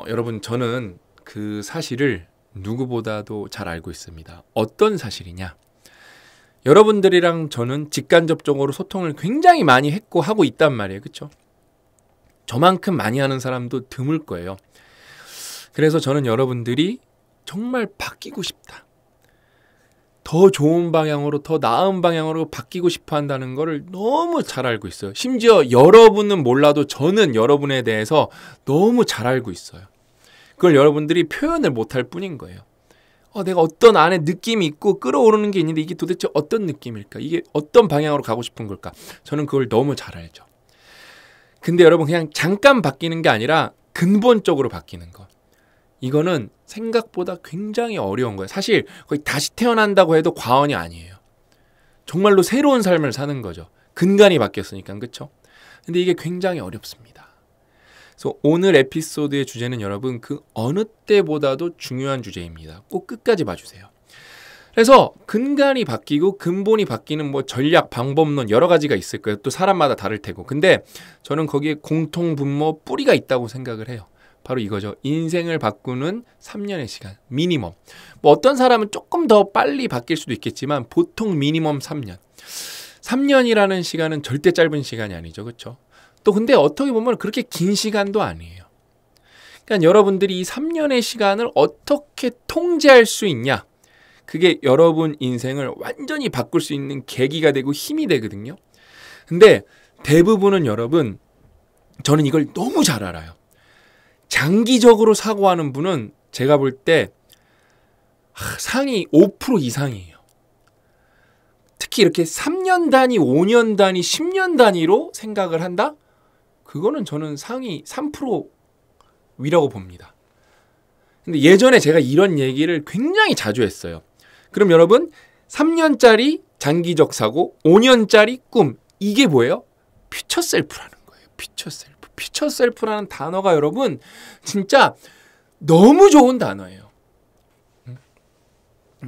여러분 저는 그 사실을 누구보다도 잘 알고 있습니다. 어떤 사실이냐? 여러분들이랑 저는 직간접적으로 소통을 굉장히 많이 했고 하고 있단 말이에요. 그렇죠? 저만큼 많이 하는 사람도 드물 거예요. 그래서 저는 여러분들이 정말 바뀌고 싶다. 더 좋은 방향으로, 더 나은 방향으로 바뀌고 싶어 한다는 거를 너무 잘 알고 있어요. 심지어 여러분은 몰라도 저는 여러분에 대해서 너무 잘 알고 있어요. 그걸 여러분들이 표현을 못할 뿐인 거예요. 내가 어떤 안에 느낌이 있고 끌어오르는 게 있는데 이게 도대체 어떤 느낌일까? 이게 어떤 방향으로 가고 싶은 걸까? 저는 그걸 너무 잘 알죠. 근데 여러분 그냥 잠깐 바뀌는 게 아니라 근본적으로 바뀌는 거. 이거는 생각보다 굉장히 어려운 거예요. 사실 거의 다시 태어난다고 해도 과언이 아니에요. 정말로 새로운 삶을 사는 거죠. 근간이 바뀌었으니까. 그렇죠? 근데 이게 굉장히 어렵습니다. 그래서 오늘 에피소드의 주제는 여러분 그 어느 때보다도 중요한 주제입니다. 꼭 끝까지 봐주세요. 그래서 근간이 바뀌고 근본이 바뀌는 뭐 전략, 방법론 여러 가지가 있을 거예요. 또 사람마다 다를 테고. 근데 저는 거기에 공통분모 뿌리가 있다고 생각을 해요. 바로 이거죠. 인생을 바꾸는 3년의 시간, 미니멈. 뭐 어떤 사람은 조금 더 빨리 바뀔 수도 있겠지만 보통 미니멈 3년. 3년이라는 시간은 절대 짧은 시간이 아니죠. 그렇죠? 또 근데 어떻게 보면 그렇게 긴 시간도 아니에요. 그러니까 여러분들이 이 3년의 시간을 어떻게 통제할 수 있냐? 그게 여러분 인생을 완전히 바꿀 수 있는 계기가 되고 힘이 되거든요. 근데 대부분은 여러분, 저는 이걸 너무 잘 알아요. 장기적으로 사고하는 분은 제가 볼 때 상위 5% 이상이에요. 특히 이렇게 3년 단위, 5년 단위, 10년 단위로 생각을 한다? 그거는 저는 상위 3% 위라고 봅니다. 근데 예전에 제가 이런 얘기를 굉장히 자주 했어요. 그럼 여러분 3년짜리 장기적 사고, 5년짜리 꿈, 이게 뭐예요? 퓨처 셀프라는 거예요. 퓨처 셀프. 퓨처 셀프라는 단어가 여러분 진짜 너무 좋은 단어예요.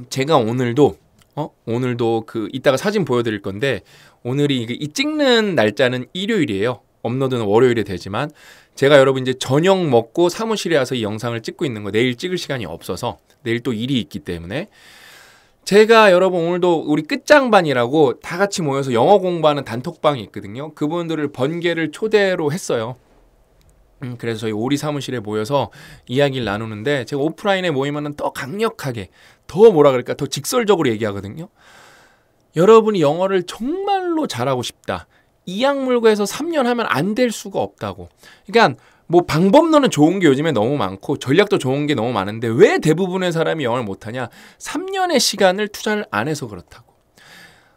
제가 오늘도 그 이따가 사진 보여드릴 건데 오늘이 이 찍는 날짜는 일요일이에요. 업로드는 월요일에 되지만 제가 여러분 이제 저녁 먹고 사무실에 와서 이 영상을 찍고 있는 거 내일 찍을 시간이 없어서 내일 또 일이 있기 때문에 제가 여러분 오늘도 우리 끝장반이라고 다 같이 모여서 영어 공부하는 단톡방이 있거든요. 그분들을 번개를 초대로 했어요. 그래서 저희 오리 사무실에 모여서 이야기를 나누는데 제가 오프라인에 모이면 더 강력하게 더 뭐라 그럴까 더 직설적으로 얘기하거든요. 여러분이 영어를 정말로 잘하고 싶다. 이악물고해서 3년 하면 안 될 수가 없다고. 그러니까 뭐 방법론은 좋은 게 요즘에 너무 많고 전략도 좋은 게 너무 많은데 왜 대부분의 사람이 영어를 못하냐? 3년의 시간을 투자를 안 해서 그렇다고.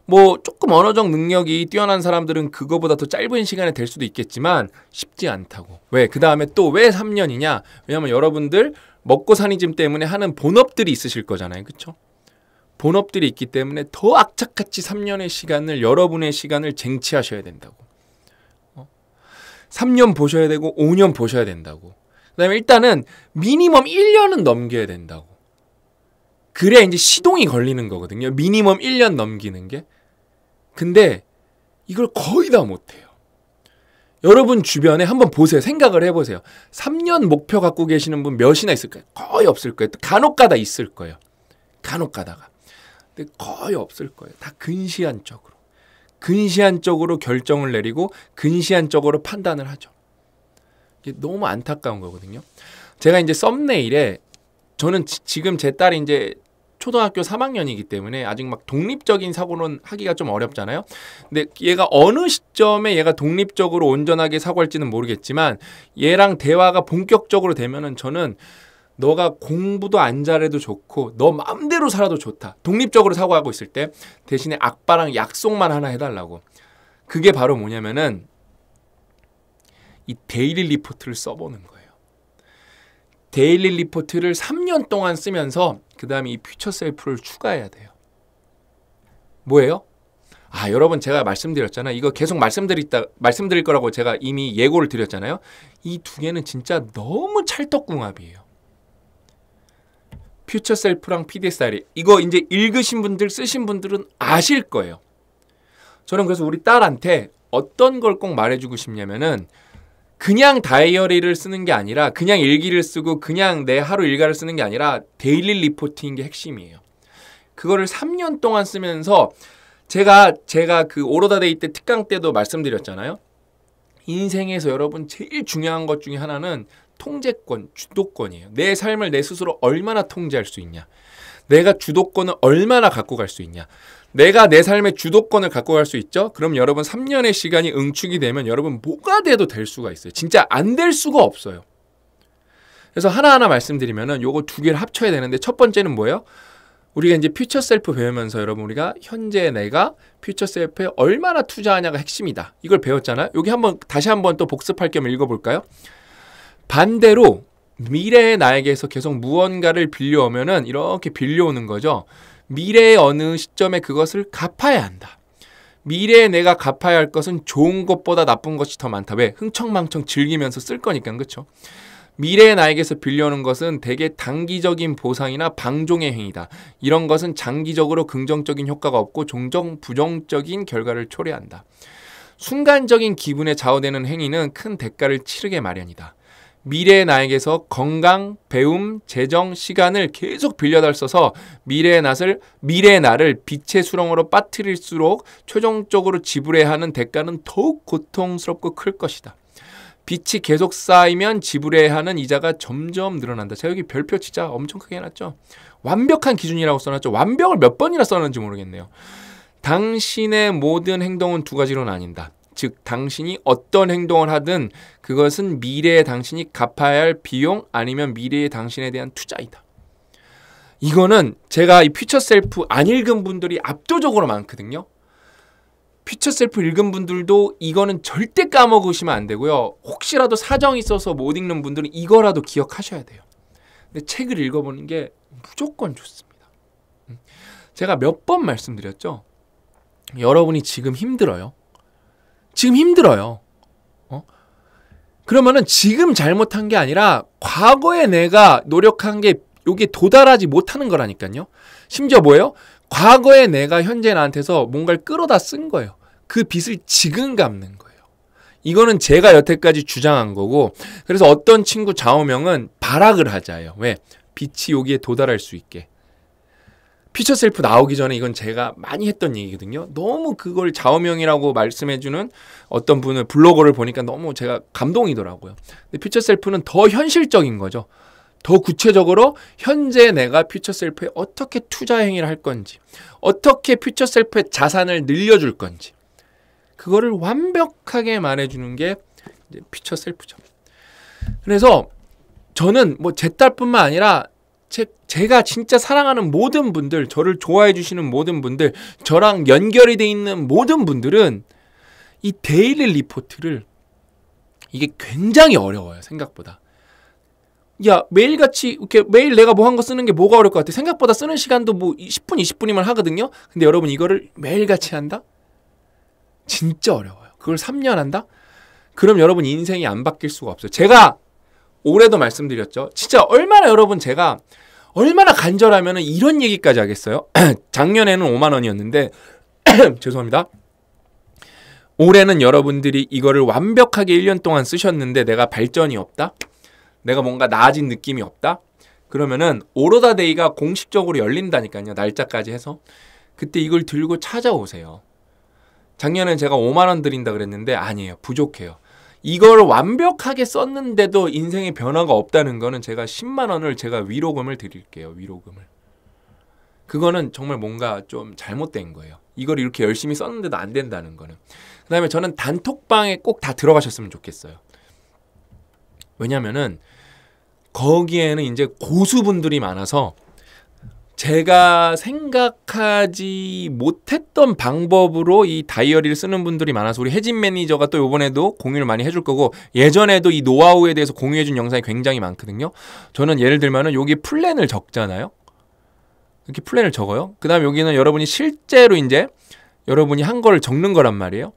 뭐 조금 언어적 능력이 뛰어난 사람들은 그거보다 더 짧은 시간에 될 수도 있겠지만 쉽지 않다고. 왜? 그 다음에 또 왜 3년이냐? 왜냐면 여러분들 먹고 사니즘 때문에 하는 본업들이 있으실 거잖아요. 그렇죠? 본업들이 있기 때문에 더 악착같이 3년의 시간을 여러분의 시간을 쟁취하셔야 된다고. 3년 보셔야 되고 5년 보셔야 된다고. 그 다음에 일단은 미니멈 1년은 넘겨야 된다고. 그래야 이제 시동이 걸리는 거거든요. 미니멈 1년 넘기는 게. 근데 이걸 거의 다 못해요. 여러분 주변에 한번 보세요. 생각을 해보세요. 3년 목표 갖고 계시는 분 몇이나 있을까요? 거의 없을 거예요. 간혹 가다 있을 거예요. 간혹 가다가. 근데 거의 없을 거예요. 다 근시안적으로 결정을 내리고 근시안적으로 판단을 하죠. 이게 너무 안타까운 거거든요. 제가 이제 썸네일에 저는 지금 제 딸이 이제 초등학교 3학년이기 때문에 아직 막 독립적인 사고는 하기가 좀 어렵잖아요. 근데 얘가 어느 시점에 얘가 독립적으로 온전하게 사고할지는 모르겠지만 얘랑 대화가 본격적으로 되면은 저는 너가 공부도 안 잘해도 좋고 너 마음대로 살아도 좋다. 독립적으로 사고하고 있을 때 대신에 아빠랑 약속만 하나 해달라고. 그게 바로 뭐냐면은 이 데일리 리포트를 써보는 거예요. 데일리 리포트를 3년 동안 쓰면서 그 다음에 이 퓨처 셀프를 추가해야 돼요. 뭐예요? 여러분 제가 말씀드렸잖아요. 이거 계속 말씀드릴 거라고 제가 이미 예고를 드렸잖아요. 이 두 개는 진짜 너무 찰떡궁합이에요. 퓨처 셀프랑 PDSR이 이거 이제 읽으신 분들 쓰신 분들은 아실 거예요. 저는 그래서 우리 딸한테 어떤 걸 꼭 말해주고 싶냐면은 그냥 다이어리를 쓰는 게 아니라 그냥 일기를 쓰고 그냥 내 하루 일과를 쓰는 게 아니라 데일리 리포트인 게 핵심이에요. 그거를 3년 동안 쓰면서 제가 그 오로다데이 때 특강 때도 말씀드렸잖아요. 인생에서 여러분 제일 중요한 것 중에 하나는 통제권, 주도권이에요. 내 삶을 내 스스로 얼마나 통제할 수 있냐. 내가 주도권을 얼마나 갖고 갈 수 있냐. 내가 내 삶의 주도권을 갖고 갈 수 있죠? 그럼 여러분 3년의 시간이 응축이 되면 여러분 뭐가 돼도 될 수가 있어요. 진짜 안 될 수가 없어요. 그래서 하나하나 말씀드리면은 요거 두 개를 합쳐야 되는데 첫 번째는 뭐예요? 우리가 이제 퓨처 셀프 배우면서 여러분 우리가 현재 내가 퓨처 셀프에 얼마나 투자하냐가 핵심이다. 이걸 배웠잖아요. 여기 다시 한번 또 복습할 겸 읽어볼까요? 반대로 미래의 나에게서 계속 무언가를 빌려오면은 이렇게 빌려오는 거죠. 미래의 어느 시점에 그것을 갚아야 한다. 미래에 내가 갚아야 할 것은 좋은 것보다 나쁜 것이 더 많다. 왜? 흥청망청 즐기면서 쓸 거니까. 그렇죠? 미래의 나에게서 빌려오는 것은 대개 단기적인 보상이나 방종의 행위다. 이런 것은 장기적으로 긍정적인 효과가 없고 종종 부정적인 결과를 초래한다. 순간적인 기분에 좌우되는 행위는 큰 대가를 치르게 마련이다. 미래의 나에게서 건강, 배움, 재정, 시간을 계속 빌려다 써서 미래의 나를 빛의 수렁으로 빠뜨릴수록 최종적으로 지불해야 하는 대가는 더욱 고통스럽고 클 것이다. 빛이 계속 쌓이면 지불해야 하는 이자가 점점 늘어난다. 제가 여기 별표 진짜 엄청 크게 해놨죠. 완벽한 기준이라고 써놨죠. 완벽을 몇 번이나 써놨는지 모르겠네요. 당신의 모든 행동은 두 가지로 나뉜다. 즉 당신이 어떤 행동을 하든 그것은 미래의 당신이 갚아야 할 비용 아니면 미래의 당신에 대한 투자이다. 이거는 제가 이 퓨처 셀프 안 읽은 분들이 압도적으로 많거든요. 퓨처 셀프 읽은 분들도 이거는 절대 까먹으시면 안 되고요. 혹시라도 사정이 있어서 못 읽는 분들은 이거라도 기억하셔야 돼요. 근데 책을 읽어보는 게 무조건 좋습니다. 제가 몇 번 말씀드렸죠. 여러분이 지금 힘들어요. 지금 힘들어요. 그러면은 지금 잘못한 게 아니라 과거에 내가 노력한 게 여기에 도달하지 못하는 거라니까요. 심지어 뭐예요? 과거에 내가 현재 나한테서 뭔가를 끌어다 쓴 거예요. 그 빚을 지금 갚는 거예요. 이거는 제가 여태까지 주장한 거고, 그래서 어떤 친구 좌우명은 발악을 하자예요. 왜? 빚이 여기에 도달할 수 있게. 퓨처 셀프 나오기 전에 이건 제가 많이 했던 얘기거든요. 너무 그걸 좌우명이라고 말씀해주는 어떤 분을 블로거를 보니까 너무 제가 감동이더라고요. 근데 퓨처 셀프는 더 현실적인 거죠. 더 구체적으로 현재 내가 퓨처 셀프에 어떻게 투자 행위를 할 건지, 어떻게 퓨처 셀프의 자산을 늘려줄 건지, 그거를 완벽하게 말해주는 게 이제 퓨처 셀프죠. 그래서 저는 뭐 제 딸뿐만 아니라 제가 진짜 사랑하는 모든 분들, 저를 좋아해 주시는 모든 분들, 저랑 연결이 돼 있는 모든 분들은 이 데일리 리포트를 이게 굉장히 어려워요. 생각보다. 야, 매일같이 이렇게 매일 내가 뭐 한 거 쓰는 게 뭐가 어려울 것 같아. 생각보다 쓰는 시간도 뭐 10분, 20분이면 하거든요. 근데 여러분 이거를 매일같이 한다? 진짜 어려워요. 그걸 3년 한다? 그럼 여러분 인생이 안 바뀔 수가 없어요. 제가 올해도 말씀드렸죠. 진짜 얼마나 여러분 제가 얼마나 간절하면 이런 얘기까지 하겠어요. 작년에는 5만 원이었는데 죄송합니다. 올해는 여러분들이 이거를 완벽하게 1년 동안 쓰셨는데 내가 발전이 없다? 내가 뭔가 나아진 느낌이 없다? 그러면은 오로다데이가 공식적으로 열린다니까요. 날짜까지 해서. 그때 이걸 들고 찾아오세요. 작년엔 제가 5만 원 드린다 그랬는데 아니에요. 부족해요. 이걸 완벽하게 썼는데도 인생에 변화가 없다는 거는 제가 10만 원을 제가 위로금을 드릴게요. 위로금을. 그거는 정말 뭔가 좀 잘못된 거예요. 이걸 이렇게 열심히 썼는데도 안 된다는 거는. 그 다음에 저는 단톡방에 꼭 다 들어가셨으면 좋겠어요. 왜냐면은 거기에는 이제 고수분들이 많아서 제가 생각하지 못했던 방법으로 이 다이어리를 쓰는 분들이 많아서 우리 혜진 매니저가 또 이번에도 공유를 많이 해줄 거고 예전에도 이 노하우에 대해서 공유해준 영상이 굉장히 많거든요. 저는 예를 들면은 여기 플랜을 적잖아요. 이렇게 플랜을 적어요. 그 다음에 여기는 여러분이 실제로 이제 여러분이 한 거를 적는 거란 말이에요.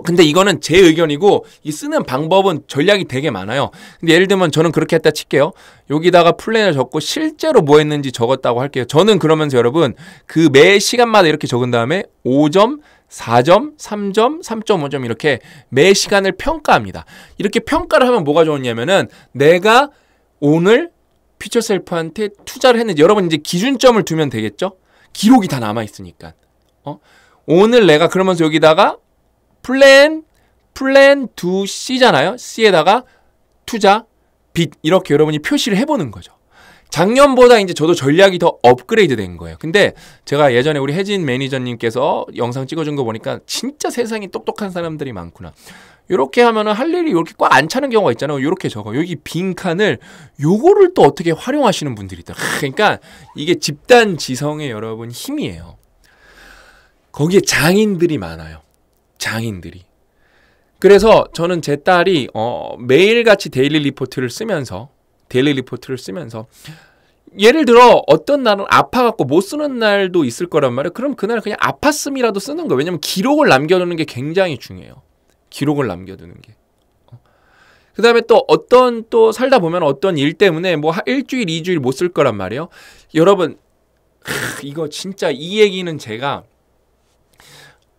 근데 이거는 제 의견이고 이 쓰는 방법은 전략이 되게 많아요. 근데 예를 들면 저는 그렇게 했다 칠게요. 여기다가 플랜을 적고 실제로 뭐 했는지 적었다고 할게요. 저는 그러면서 여러분 그 매 시간마다 이렇게 적은 다음에 5점, 4점, 3점, 3.5점 이렇게 매 시간을 평가합니다. 이렇게 평가를 하면 뭐가 좋냐면은 내가 오늘 퓨처셀프한테 투자를 했는지 여러분 이제 기준점을 두면 되겠죠? 기록이 다 남아 있으니까. 오늘 내가 그러면서 여기다가 플랜 2C잖아요. C에다가 투자, 빚 이렇게 여러분이 표시를 해보는 거죠. 작년보다 이제 저도 전략이 더 업그레이드 된 거예요. 근데 제가 예전에 우리 혜진 매니저님께서 영상 찍어준 거 보니까 진짜 세상에 똑똑한 사람들이 많구나. 이렇게 하면은 할 일이 이렇게 꽉 안 차는 경우가 있잖아요. 이렇게 적어. 여기 빈칸을 요거를 또 어떻게 활용하시는 분들이 있다. 그러니까 이게 집단 지성의 여러분 힘이에요. 거기에 장인들이 많아요. 장인들이. 그래서 저는 제 딸이 매일같이 데일리 리포트를 쓰면서 예를 들어 어떤 날은 아파갖고 못 쓰는 날도 있을 거란 말이에요. 그럼 그날 그냥 아팠음이라도 쓰는 거예요. 왜냐면 기록을 남겨두는 게 굉장히 중요해요. 기록을 남겨두는 게. 그 다음에 또 어떤 또 살다 보면 어떤 일 때문에 뭐 일주일, 2주일 못 쓸 거란 말이에요. 여러분 이거 진짜 이 얘기는 제가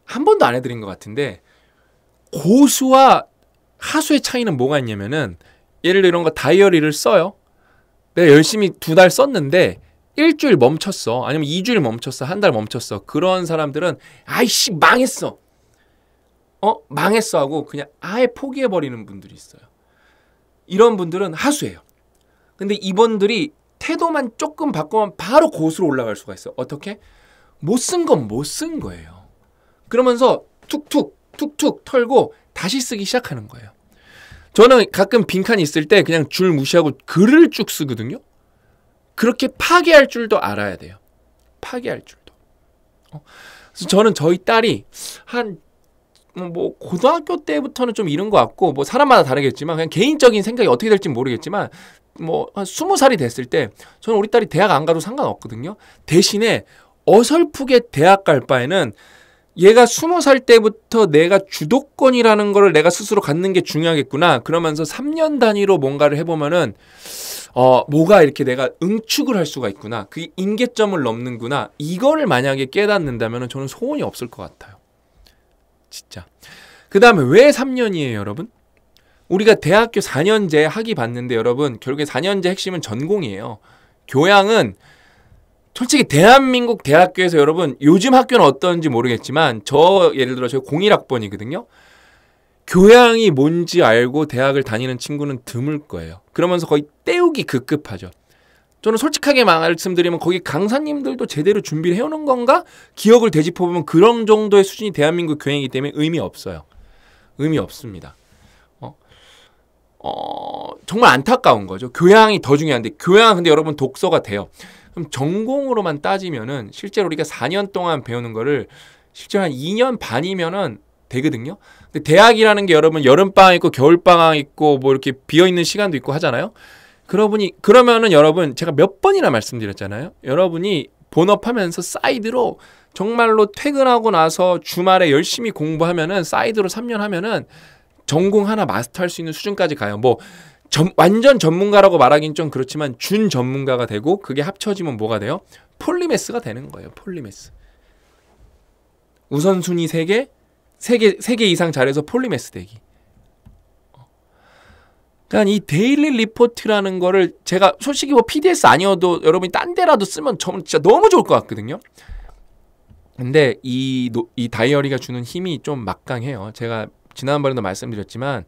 한 번도 안 해드린 것 같은데 고수와 하수의 차이는 뭐가 있냐면은 예를 들어 이런 거 다이어리를 써요. 내가 열심히 2달 썼는데 일주일 멈췄어. 아니면 2주일 멈췄어. 한 달 멈췄어. 그런 사람들은 아이씨 망했어. 망했어 하고 그냥 아예 포기해버리는 분들이 있어요. 이런 분들은 하수예요. 근데 이분들이 태도만 조금 바꾸면 바로 고수로 올라갈 수가 있어요. 어떻게? 못 쓴 건 못 쓴 거예요. 그러면서 툭툭 털고 다시 쓰기 시작하는 거예요. 저는 가끔 빈칸이 있을 때 그냥 줄 무시하고 글을 쭉 쓰거든요. 그렇게 파괴할 줄도 알아야 돼요. 파괴할 줄도. 그래서 저는 저희 딸이 한 뭐 고등학교 때부터는 좀 이런 것 같고 뭐 사람마다 다르겠지만 그냥 개인적인 생각이 어떻게 될지 모르겠지만 뭐 한 20살이 됐을 때 저는 우리 딸이 대학 안 가도 상관없거든요. 대신에 어설프게 대학 갈 바에는 얘가 20살 때부터 내가 주도권이라는 거를 내가 스스로 갖는 게 중요하겠구나. 그러면서 3년 단위로 뭔가를 해보면은 뭐가 이렇게 내가 응축을 할 수가 있구나. 그게 임계점을 넘는구나. 이거를 만약에 깨닫는다면 저는 소원이 없을 것 같아요. 진짜. 그 다음에 왜 3년이에요, 여러분? 우리가 대학교 4년제 학위 받는데 여러분 결국에 4년제 핵심은 전공이에요. 교양은 솔직히 대한민국 대학교에서 여러분 요즘 학교는 어떤지 모르겠지만 예를 들어 저 01학번이거든요. 교양이 뭔지 알고 대학을 다니는 친구는 드물 거예요. 그러면서 거의 때우기 급급하죠. 저는 솔직하게 말씀드리면 거기 강사님들도 제대로 준비를 해오는 건가? 기억을 되짚어보면 그런 정도의 수준이 대한민국 교양이기 때문에 의미 없어요. 의미 없습니다. 정말 안타까운 거죠. 교양이 더 중요한데 교양은 근데 여러분 독서가 돼요. 그럼 전공으로만 따지면은 실제로 우리가 4년 동안 배우는 거를 실제로 한 2년 반이면은 되거든요. 근데 대학이라는 게 여러분 여름방학 있고 겨울방학 있고 뭐 이렇게 비어있는 시간도 있고 하잖아요. 그러면은 여러분 제가 몇 번이나 말씀드렸잖아요. 여러분이 본업하면서 사이드로 정말로 퇴근하고 나서 주말에 열심히 공부하면은 사이드로 3년 하면은 전공 하나 마스터할 수 있는 수준까지 가요. 뭐 완전 전문가라고 말하긴 좀 그렇지만 준 전문가가 되고 그게 합쳐지면 뭐가 돼요? 폴리매스가 되는 거예요. 폴리매스. 우선순위 3개 이상 잘해서 폴리매스 되기. 그러니까 이 데일리 리포트라는 거를 제가 솔직히 뭐 PDS 아니어도 여러분이 딴 데라도 쓰면 진짜 너무 좋을 것 같거든요. 근데 이 다이어리가 주는 힘이 좀 막강해요. 제가 지난번에도 말씀드렸지만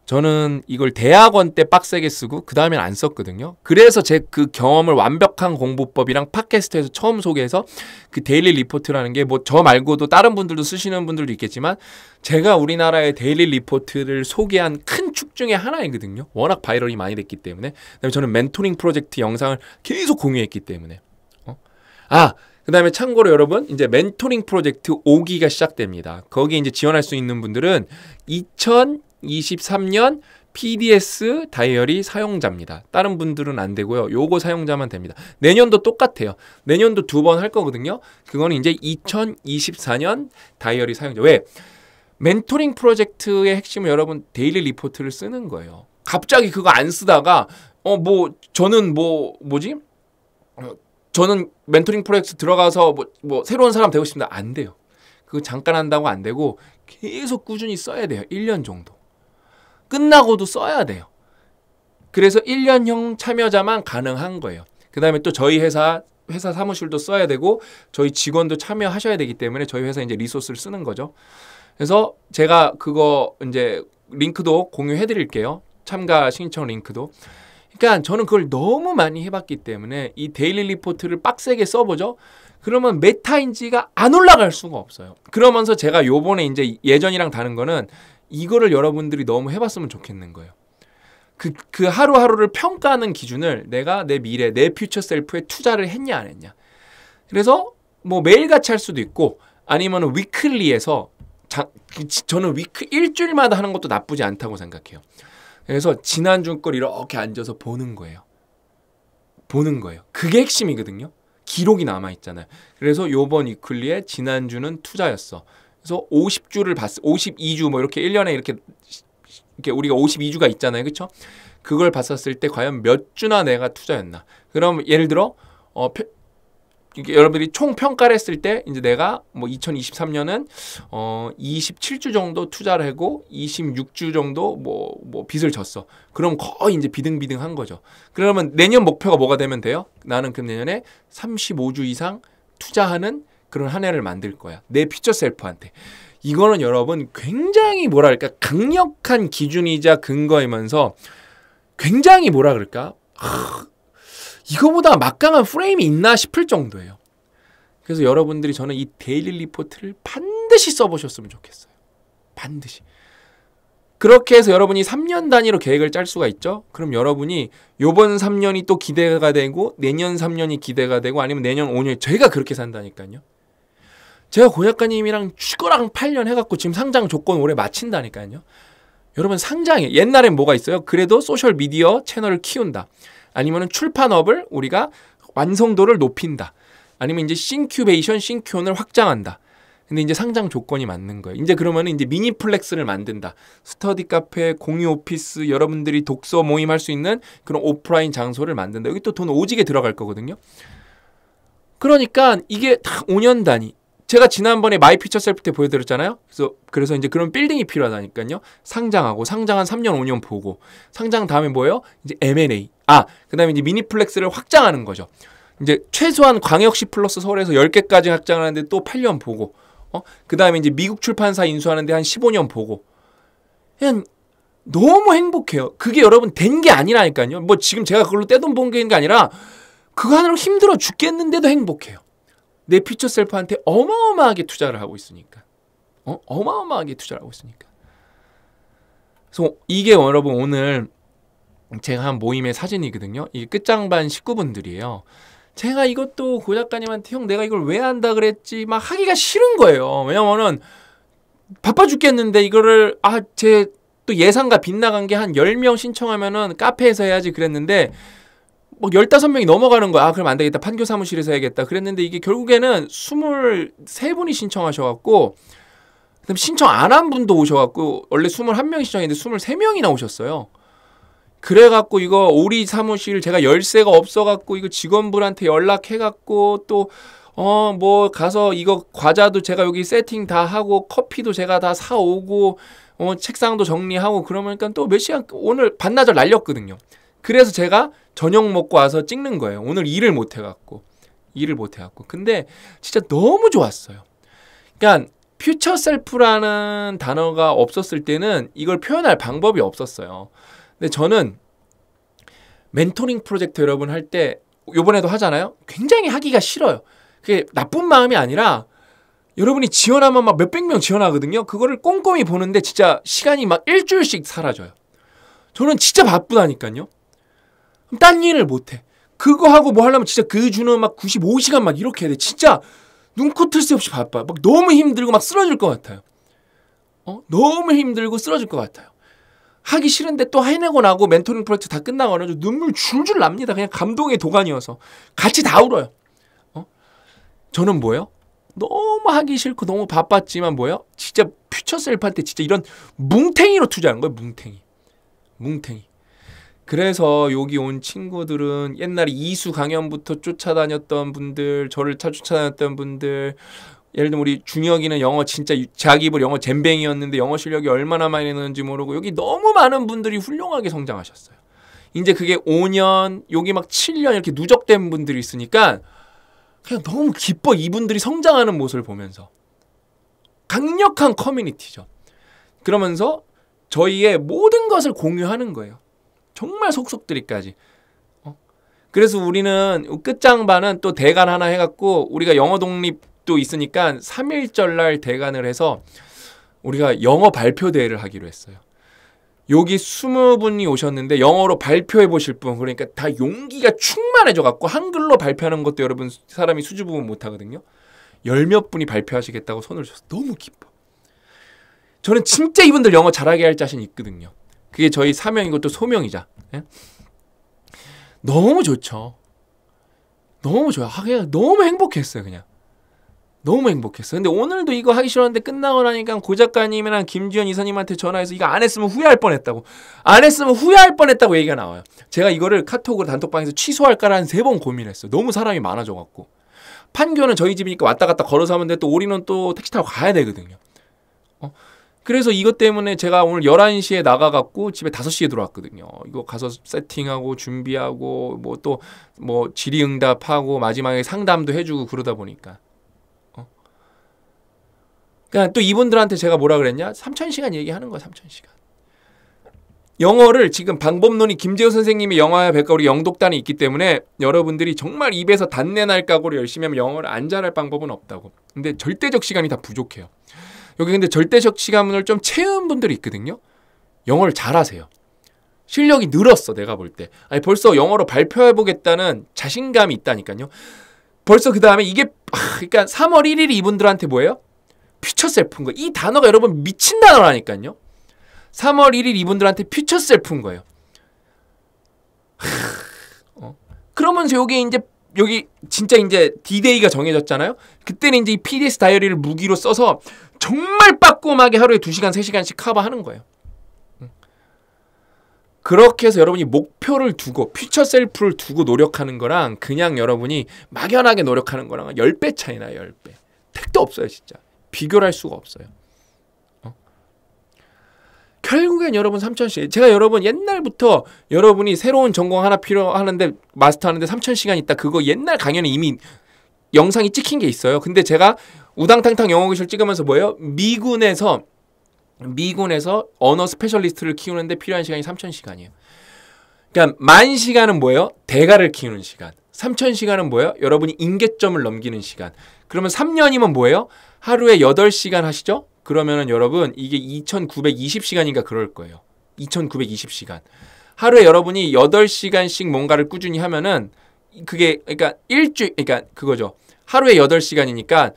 저는 이걸 대학원 때 빡세게 쓰고 그 다음엔 안 썼거든요. 그래서 제 그 경험을 완벽한 공부법이랑 팟캐스트에서 처음 소개해서 그 데일리 리포트라는 게 뭐 저 말고도 다른 분들도 쓰시는 분들도 있겠지만 제가 우리나라의 데일리 리포트를 소개한 큰 축 중에 하나이거든요. 워낙 바이럴이 많이 됐기 때문에. 그다음에 저는 멘토링 프로젝트 영상을 계속 공유했기 때문에. 그 다음에 참고로 여러분 이제 멘토링 프로젝트 5기가 시작됩니다. 거기에 이제 지원할 수 있는 분들은 2023년 PDS 다이어리 사용자입니다. 다른 분들은 안 되고요. 요거 사용자만 됩니다. 내년도 똑같아요. 내년도 2번 할 거거든요. 그거는 이제 2024년 다이어리 사용자. 왜? 멘토링 프로젝트의 핵심은 여러분 데일리 리포트를 쓰는 거예요. 갑자기 그거 안 쓰다가 저는 저는 멘토링 프로젝트 들어가서 뭐 새로운 사람 되고 싶습니다. 안 돼요. 그거 잠깐 한다고 안 되고 계속 꾸준히 써야 돼요. 1년 정도. 끝나고도 써야 돼요. 그래서 1년형 참여자만 가능한 거예요. 그 다음에 또 저희 회사 사무실도 써야 되고 저희 직원도 참여하셔야 되기 때문에 저희 회사 이제 리소스를 쓰는 거죠. 그래서 제가 그거 이제 링크도 공유해 드릴게요. 참가 신청 링크도. 그러니까 저는 그걸 너무 많이 해봤기 때문에 이 데일리 리포트를 빡세게 써보죠. 그러면 메타인지가 안 올라갈 수가 없어요. 그러면서 제가 요번에 이제 예전이랑 다른 거는 이거를 여러분들이 너무 해봤으면 좋겠는 거예요. 그 하루하루를 평가하는 기준을 내가 내 미래, 내 퓨처 셀프에 투자를 했냐 안 했냐. 그래서 뭐 매일같이 할 수도 있고 아니면 위클리에서 저는 일주일마다 하는 것도 나쁘지 않다고 생각해요. 그래서 지난주 걸 이렇게 앉아서 보는 거예요. 보는 거예요. 그게 핵심이거든요. 기록이 남아있잖아요. 그래서 요번 위클리에 지난주는 투자였어. 그래서 50주를 봤어. 52주 뭐 이렇게 1년에 이렇게 우리가 52주가 있잖아요. 그렇죠? 그걸 봤었을 때 과연 몇 주나 내가 투자였나. 그럼 예를 들어 여러분들이 총 평가를 했을 때 이제 내가 뭐 2023년은 27주 정도 투자를 하고 26주 정도 뭐 빚을 졌어. 그럼 거의 이제 비등비등한 거죠. 그러면 내년 목표가 뭐가 되면 돼요? 나는 그럼 내년에 35주 이상 투자하는 그런 한 해를 만들 거야. 내 퓨처 셀프한테. 이거는 여러분 굉장히 뭐랄까 강력한 기준이자 근거이면서 굉장히 뭐라 그럴까 이거보다 막강한 프레임이 있나 싶을 정도예요. 그래서 여러분들이 저는 이 데일리 리포트를 반드시 써보셨으면 좋겠어요. 반드시. 그렇게 해서 여러분이 3년 단위로 계획을 짤 수가 있죠. 그럼 여러분이 요번 3년이 또 기대가 되고 내년 3년이 기대가 되고 아니면 내년 5년 제가 그렇게 산다니까요. 제가 고 작가님이랑 죽어랑 8년 해갖고 지금 상장 조건 올해 마친다니까요. 여러분 상장에 옛날엔 뭐가 있어요? 그래도 소셜미디어 채널을 키운다. 아니면 출판업을 우리가 완성도를 높인다. 아니면 이제 싱큐베이션, 싱큐온을 확장한다. 근데 이제 상장 조건이 맞는 거예요. 이제 그러면 이제 미니플렉스를 만든다. 스터디 카페, 공유 오피스, 여러분들이 독서 모임할 수 있는 그런 오프라인 장소를 만든다. 여기 또 돈 오지게 들어갈 거거든요. 그러니까 이게 다 5년 단위. 제가 지난번에 마이 퓨처 셀프 때 보여드렸잖아요. 그래서 이제 그런 빌딩이 필요하다니까요. 상장하고 상장한 3년 5년 보고 상장 다음에 뭐예요? 이제 M&A. 그다음에 이제 미니플렉스를 확장하는 거죠. 이제 최소한 광역시 플러스 서울에서 10개까지 확장하는데 또 8년 보고 그다음에 이제 미국 출판사 인수하는데 한 15년 보고 그냥 너무 행복해요. 그게 여러분 된 게 아니라니까요. 뭐 지금 제가 그걸로 떼돈 번 게 아니라 그거 하느라고 힘들어 죽겠는데도 행복해요. 내 퓨처 셀프한테 어마어마하게 투자를 하고 있으니까. 어마어마하게 투자를 하고 있으니까. 그래서 이게 여러분 오늘 제가 한 모임의 사진이거든요. 이게 끝장반 식구분들이에요. 제가 이것도 고 작가님한테 형 내가 이걸 왜 한다 그랬지 막 하기가 싫은 거예요. 왜냐면은 바빠 죽겠는데 이거를 제 또 예상과 빗나간 게 한 10명 신청하면은 카페에서 해야지 그랬는데 뭐 15명이 넘어가는 거야. 그럼 안 되겠다. 판교 사무실에서 해야겠다. 그랬는데 이게 결국에는 23분이 신청하셔갖고 그다음 신청 안 한 분도 오셔갖고 원래 21명이 신청했는데 23명이나 오셨어요. 그래갖고 이거 우리 사무실 제가 열쇠가 없어갖고 이거 직원분한테 연락해갖고 또 뭐 가서 이거 과자도 제가 여기 세팅 다 하고 커피도 제가 다 사오고 책상도 정리하고 그러니까 또 몇 시간 오늘 반나절 날렸거든요. 그래서 제가 저녁 먹고 와서 찍는 거예요. 오늘 일을 못 해갖고. 근데 진짜 너무 좋았어요. 그러니까 퓨처 셀프라는 단어가 없었을 때는 이걸 표현할 방법이 없었어요. 근데 저는 멘토링 프로젝트 여러분 할 때 요번에도 하잖아요. 굉장히 하기가 싫어요. 그게 나쁜 마음이 아니라 여러분이 지원하면 막 몇백 명 지원하거든요. 그거를 꼼꼼히 보는데 진짜 시간이 막 일주일씩 사라져요. 저는 진짜 바쁘다니까요. 딴 일을 못해. 그거 하고 뭐 하려면 진짜 그 주는 막 95시간 막 이렇게 해야 돼. 진짜 눈코 뜰 새 없이 바빠요. 막 너무 힘들고 막 쓰러질 것 같아요. 너무 힘들고 쓰러질 것 같아요. 하기 싫은데 또 해내고 나고 멘토링 프로젝트 다 끝나고 나서 눈물 줄줄 납니다. 그냥 감동의 도가니여서. 같이 다 울어요. 저는 뭐예요? 너무 하기 싫고 너무 바빴지만 뭐예요? 진짜 퓨처 셀프한테 진짜 이런 뭉탱이로 투자한 거예요. 뭉탱이. 그래서 여기 온 친구들은 옛날에 이수 강연부터 쫓아다녔던 분들, 저를 쫓아다녔던 분들, 예를 들면 우리 준혁이는 영어 진짜 자기 입으로 영어 젬뱅이였는데 영어 실력이 얼마나 많이 느는지 모르고 여기 너무 많은 분들이 훌륭하게 성장하셨어요. 이제 그게 5년, 여기 막 7년 이렇게 누적된 분들이 있으니까 그냥 너무 기뻐. 이분들이 성장하는 모습을 보면서. 강력한 커뮤니티죠. 그러면서 저희의 모든 것을 공유하는 거예요. 정말 속속들이까지. 그래서 우리는 끝장반은 또 대관 하나 해갖고 우리가 영어 독립도 있으니까 3.1절 날 대관을 해서 우리가 영어 발표 대회를 하기로 했어요. 여기 20분이 오셨는데 영어로 발표해 보실 분, 그러니까 다 용기가 충만해져갖고 한글로 발표하는 것도 여러분 사람이 수줍으면 못하거든요. 10몇 분이 발표하시겠다고 손을 주셔서 너무 기뻐. 저는 진짜 이분들 영어 잘하게 할 자신이 있거든요. 그게 저희 사명이고 또 소명이자. 예? 너무 좋죠. 너무 좋아요. 그냥 너무 행복했어요. 그냥 너무 행복했어요. 근데 오늘도 이거 하기 싫었는데 끝나고 나니까 고 작가님이랑 김지현 이사님한테 전화해서 이거 안 했으면 후회할 뻔했다고, 안 했으면 후회할 뻔했다고 얘기가 나와요. 제가 이거를 카톡으로 단톡방에서 취소할까를 한 3번 고민했어요. 너무 사람이 많아져갖고. 판교는 저희 집이니까 왔다 갔다 걸어서 하면 돼. 또 우리는 또 택시 타고 가야 되거든요. 그래서 이것 때문에 제가 오늘 11시에 나가갖고 집에 5시에 들어왔거든요. 이거 가서 세팅하고 준비하고 뭐 또 뭐 질의응답하고 마지막에 상담도 해주고 그러다 보니까. 그러니까 또 이분들한테 제가 뭐라 그랬냐? 3,000시간 얘기하는 거야. 3,000시간. 영어를 지금 방법론이 김재호 선생님의 영어야 백과 우리 영독단이 있기 때문에 여러분들이 정말 입에서 단내 날 각오로 열심히 하면 영어를 안 잘할 방법은 없다고. 근데 절대적 시간이 다 부족해요. 여기 근데 절대적 시간을 좀 채운 분들이 있거든요. 영어를 잘하세요. 실력이 늘었어. 내가 볼 때. 아니 벌써 영어로 발표해보겠다는 자신감이 있다니까요. 벌써 그 다음에 이게 그러니까 3월 1일이 이분들한테 뭐예요? 퓨처 셀프인 거예요. 이 단어가 여러분 미친 단어라니까요. 3월 1일 이분들한테 퓨처 셀프인 거예요. 그러면서 여기 진짜 이제 D-Day가 정해졌잖아요. 그때는 이제 이 PDS 다이어리를 무기로 써서 정말 빠꼼하게 하루에 2시간, 3시간씩 커버하는 거예요. 그렇게 해서 여러분이 목표를 두고 퓨처 셀프를 두고 노력하는 거랑 그냥 여러분이 막연하게 노력하는 거랑 10배 차이 나요. 10배. 택도 없어요. 진짜. 비교를 할 수가 없어요. 결국엔 여러분 3,000시간. 제가 여러분 옛날부터 여러분이 새로운 전공 하나 필요하는데 마스터하는데 3,000시간 있다. 그거 옛날 강연에 이미 영상이 찍힌 게 있어요. 근데 제가 우당탕탕 영어교실 찍으면서 뭐예요? 미군에서 언어 스페셜리스트를 키우는데 필요한 시간이 3,000시간이에요. 그러니까 10,000시간은 뭐예요? 대가를 키우는 시간. 3,000시간은 뭐예요? 여러분이 임계점을 넘기는 시간. 그러면 3년이면 뭐예요? 하루에 8시간 하시죠? 그러면은 여러분 이게 2,920시간인가 그럴 거예요. 2,920시간. 하루에 여러분이 8시간씩 뭔가를 꾸준히 하면은 그게 그러니까 그러니까 그거죠. 하루에 8시간이니까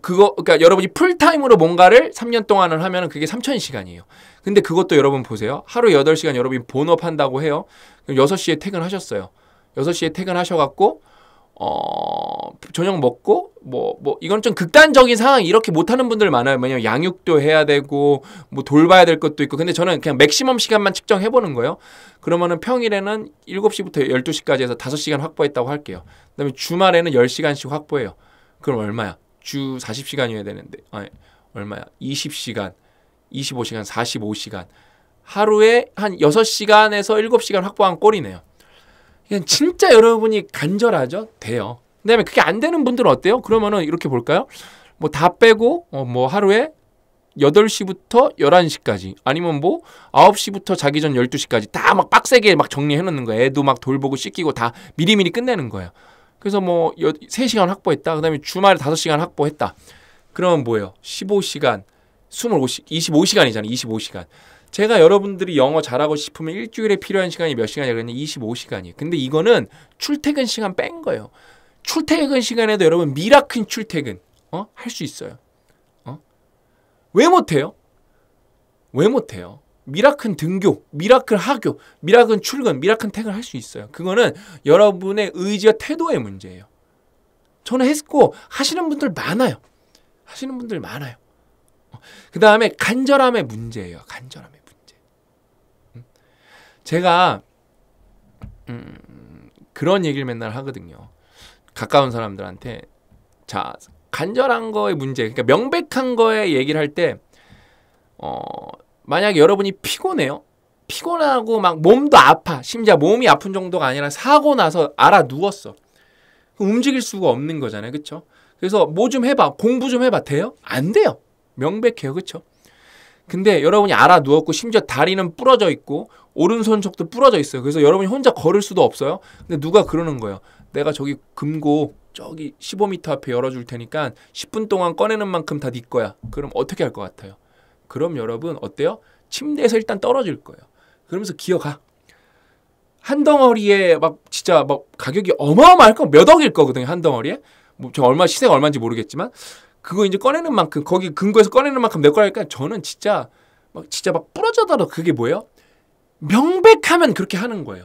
그러니까 여러분이 풀타임으로 뭔가를 3년 동안을 하면은 그게 3,000시간이에요. 근데 그것도 여러분 보세요. 하루 8시간 여러분이 본업한다고 해요. 그럼 6시에 퇴근하셨어요. 6시에 퇴근하셔갖고 저녁 먹고 이건 좀 극단적인 상황 이렇게 못하는 분들 많아요. 왜냐면 양육도 해야 되고 뭐 돌봐야 될 것도 있고. 근데 저는 그냥 맥시멈 시간만 측정해보는 거예요. 그러면은 평일에는 7시부터 12시까지 해서 5시간 확보했다고 할게요. 그다음에 주말에는 10시간씩 확보해요. 그럼 얼마야? 주 40시간이어야 되는데 얼마야? 20시간, 25시간, 45시간. 하루에 한 6시간에서 7시간 확보한 꼴이네요. 그냥 진짜 여러분이 간절하죠? 돼요. 그다음에 그게 안 되는 분들은 어때요? 그러면은 이렇게 볼까요? 뭐 다 빼고 뭐 하루에 8시부터 11시까지 아니면 뭐 9시부터 자기 전 12시까지 다 막 빡세게 막 정리해 놓는 거예요. 애도 막 돌보고 씻기고 다 미리미리 끝내는 거예요. 그래서 뭐 3시간 확보했다. 그다음에 주말에 5시간 확보했다. 그러면 뭐예요? 15시간, 25시간이잖아요. 25시간. 제가 여러분들이 영어 잘하고 싶으면 일주일에 필요한 시간이 몇 시간이냐 그랬냐? 25시간이에요. 근데 이거는 출퇴근 시간 뺀 거예요. 출퇴근 시간에도 여러분 미라클 출퇴근 할 수 있어요. 왜 못해요? 왜 못해요? 미라클 등교, 미라클 하교, 미라클 출근, 미라클 퇴근 할 수 있어요. 그거는 여러분의 의지와 태도의 문제예요. 저는 했고 하시는 분들 많아요. 하시는 분들 많아요. 그 다음에 간절함의 문제예요. 간절함의 문제. 제가 그런 얘기를 맨날 하거든요. 가까운 사람들한테 자 간절한 거의 문제, 그러니까 명백한 거에 얘기를 할 때 만약에 여러분이 피곤해요. 피곤하고 막 몸도 아파. 심지어 몸이 아픈 정도가 아니라 사고 나서 알아 누웠어. 움직일 수가 없는 거잖아요. 그렇죠? 그래서 뭐 좀 해봐. 공부 좀 해봐. 돼요? 안 돼요. 명백해요. 그렇죠? 근데 여러분이 알아 누웠고 심지어 다리는 부러져 있고 오른손쪽도 부러져 있어요. 그래서 여러분이 혼자 걸을 수도 없어요. 근데 누가 그러는 거예요. 내가 저기 금고 저기 15m 앞에 열어줄 테니까 10분 동안 꺼내는 만큼 다 네 거야. 그럼 어떻게 할 것 같아요? 그럼 여러분 어때요? 침대에서 일단 떨어질 거예요. 그러면서 기어가. 한 덩어리에 막 진짜 막 가격이 어마어마할 거 몇 억일 거거든요. 한 덩어리에. 뭐 저 얼마 시세가 얼마인지 모르겠지만 그거 이제 꺼내는 만큼 거기 금고에서 꺼내는 만큼 내 거라니까 저는 진짜 막 부러져더라도 그게 뭐예요? 명백하면 그렇게 하는 거예요.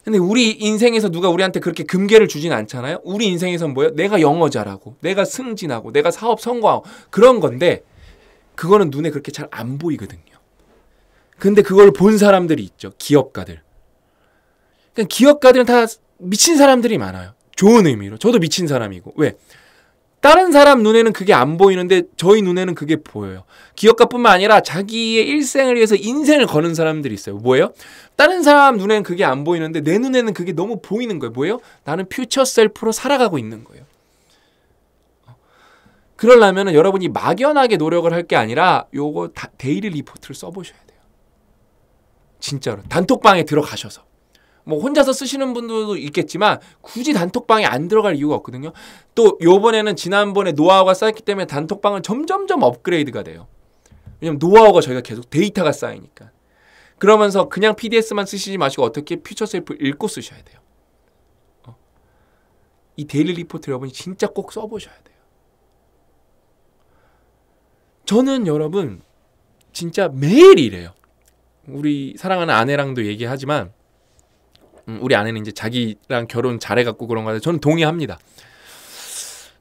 근데 우리 인생에서 누가 우리한테 그렇게 금괴를 주진 않잖아요. 우리 인생에서는 뭐예요? 내가 영어 잘하고 내가 승진하고 내가 사업 성공하고 그런 건데 그거는 눈에 그렇게 잘 안 보이거든요. 근데 그걸 본 사람들이 있죠. 기업가들. 그러니까 기업가들은 다 미친 사람들이 많아요. 좋은 의미로. 저도 미친 사람이고. 왜? 다른 사람 눈에는 그게 안 보이는데 저희 눈에는 그게 보여요. 기업가뿐만 아니라 자기의 일생을 위해서 인생을 거는 사람들이 있어요. 뭐예요? 다른 사람 눈에는 그게 안 보이는데 내 눈에는 그게 너무 보이는 거예요. 뭐예요? 나는 퓨처 셀프로 살아가고 있는 거예요. 그러려면 여러분이 막연하게 노력을 할 게 아니라 요거 데일리 리포트를 써보셔야 돼요. 진짜로. 단톡방에 들어가셔서. 뭐 혼자서 쓰시는 분들도 있겠지만 굳이 단톡방에 안 들어갈 이유가 없거든요. 또 요번에는 지난번에 노하우가 쌓였기 때문에 단톡방은 점점점 업그레이드가 돼요. 왜냐면 노하우가 저희가 계속 데이터가 쌓이니까. 그러면서 그냥 PDS만 쓰시지 마시고 어떻게 퓨처 셀프 읽고 쓰셔야 돼요. 이 데일리 리포트 여러분이 진짜 꼭 써보셔야 돼요. 저는 여러분 진짜 매일 이래요. 우리 사랑하는 아내랑도 얘기하지만 우리 아내는 이제 자기랑 결혼 잘해갖고 그런 거데 저는 동의합니다.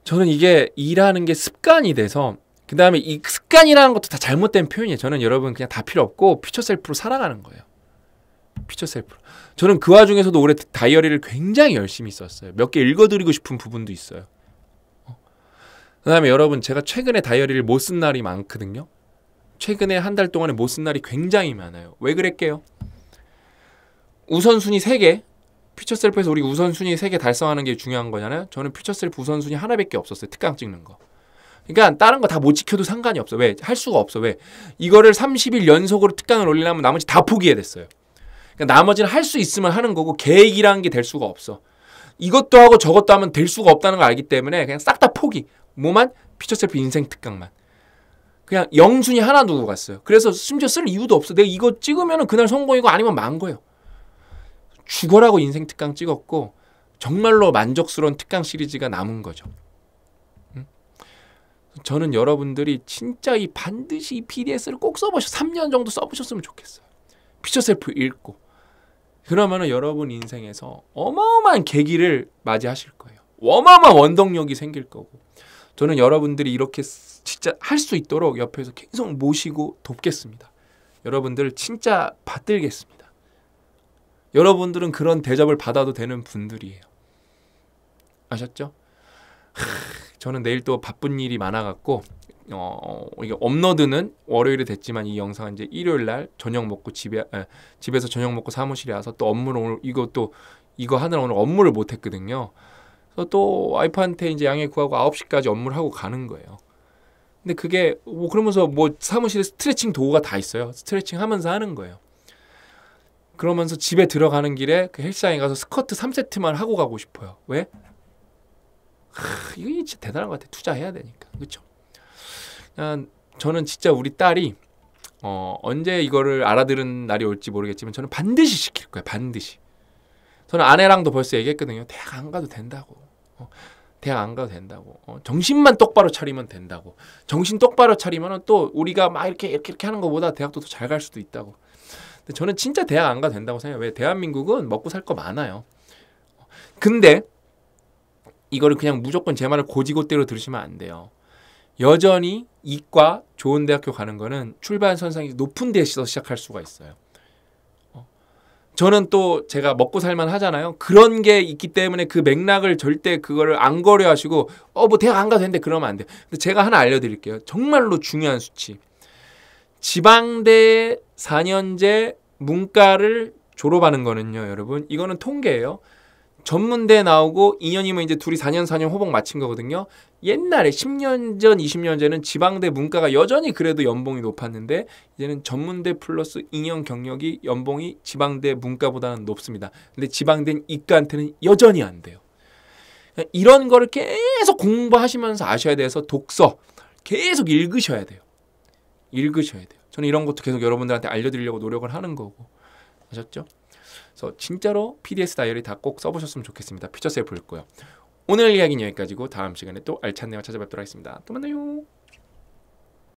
저는 이게 일하는 게 습관이 돼서 그 다음에 이 습관이라는 것도 다 잘못된 표현이에요. 저는 여러분 그냥 다 필요 없고 퓨처 셀프로 살아가는 거예요. 퓨처 셀프로. 저는 그 와중에서도 올해 다이어리를 굉장히 열심히 썼어요. 몇 개 읽어드리고 싶은 부분도 있어요. 그 다음에 여러분 제가 최근에 다이어리를 못 쓴 날이 많거든요. 최근에 한 달 동안에 못 쓴 날이 굉장히 많아요. 왜 그랬게요? 우선순위 3개. 퓨처 셀프에서 우리 우선순위 3개 달성하는 게 중요한 거잖아요. 저는 퓨처 셀프 우선순위 하나밖에 없었어요. 특강 찍는 거. 그러니까 다른 거 다 못 지켜도 상관이 없어. 왜? 할 수가 없어. 왜? 이거를 30일 연속으로 특강을 올리려면 나머지 다 포기해야 됐어요. 그러니까 나머지는 할 수 있으면 하는 거고 계획이라는 게 될 수가 없어. 이것도 하고 저것도 하면 될 수가 없다는 걸 알기 때문에 그냥 싹 다 포기. 뭐만? 퓨처 셀프 인생 특강만. 그냥 영순위 하나 두고 갔어요. 그래서 심지어 쓸 이유도 없어. 내가 이거 찍으면 그날 성공이고 아니면 망 거예요. 죽어라고 인생 특강 찍었고 정말로 만족스러운 특강 시리즈가 남은 거죠. 저는 여러분들이 진짜 반드시 이 PDS를 꼭 써보셔. 3년 정도 써보셨으면 좋겠어요. 퓨처 셀프 읽고. 그러면은 여러분 인생에서 어마어마한 계기를 맞이하실 거예요. 어마어마한 원동력이 생길 거고. 저는 여러분들이 이렇게 진짜 할 수 있도록 옆에서 계속 모시고 돕겠습니다. 여러분들 진짜 받들겠습니다. 여러분들은 그런 대접을 받아도 되는 분들이에요. 아셨죠? 저는 내일 또 바쁜 일이 많아갖고 이게 업로드는 월요일에 됐지만 이 영상은 이제 일요일 날 저녁 먹고 집에서 저녁 먹고 사무실에 와서 또 업무를 오늘 이거 하느라 오늘 업무를 못했거든요. 그래서 또 와이프한테 이제 양해 구하고 9시까지 업무를 하고 가는 거예요. 근데 그게 뭐 그러면서 뭐 사무실에 스트레칭 도구가 다 있어요. 스트레칭 하면서 하는 거예요. 그러면서 집에 들어가는 길에 그 헬스장에 가서 스쿼트 3세트만 하고 가고 싶어요. 왜? 이거 진짜 대단한 것 같아. 투자해야 되니까. 그렇죠? 저는 진짜 우리 딸이 언제 이거를 알아들은 날이 올지 모르겠지만 저는 반드시 시킬 거예요. 반드시. 저는 아내랑도 벌써 얘기했거든요. 대학 안 가도 된다고. 대학 안 가도 된다고. 정신만 똑바로 차리면 된다고. 정신 똑바로 차리면 또 우리가 막 이렇게 하는 것보다 대학도 더 잘 갈 수도 있다고. 근데 저는 진짜 대학 안 가도 된다고 생각해요. 왜? 대한민국은 먹고 살 거 많아요. 근데 이거를 그냥 무조건 제 말을 고지고대로 들으시면 안 돼요. 여전히 이과 좋은 대학교 가는 거는 출발선상이 높은 데서 시작할 수가 있어요. 저는 또 제가 먹고 살만 하잖아요. 그런 게 있기 때문에 그 맥락을 절대 그거를 안 고려하시고 뭐 대학 안 가도 되는데 그러면 안 돼요. 근데 제가 하나 알려드릴게요. 정말로 중요한 수치. 지방대 4년제 문과를 졸업하는 거는요, 여러분. 이거는 통계예요. 전문대 나오고 2년이면 이제 둘이 4년 호복 마친 거거든요. 옛날에 10년 전, 20년 전에는 지방대 문과가 여전히 그래도 연봉이 높았는데 이제는 전문대 플러스 2년 경력이 연봉이 지방대 문과보다는 높습니다. 근데 지방대 이과한테는 여전히 안 돼요. 이런 거를 계속 공부하시면서 아셔야 돼서 독서 계속 읽으셔야 돼요. 읽으셔야 돼요. 저는 이런 것도 계속 여러분들한테 알려드리려고 노력을 하는 거고. 아셨죠? 그래서 진짜로 PDS 다이어리 다 꼭 써보셨으면 좋겠습니다. 퓨처셀프 볼 거요. 오늘 이야기는 여기까지고 다음 시간에 또 알찬 내용 찾아뵙도록 하겠습니다. 또 만나요.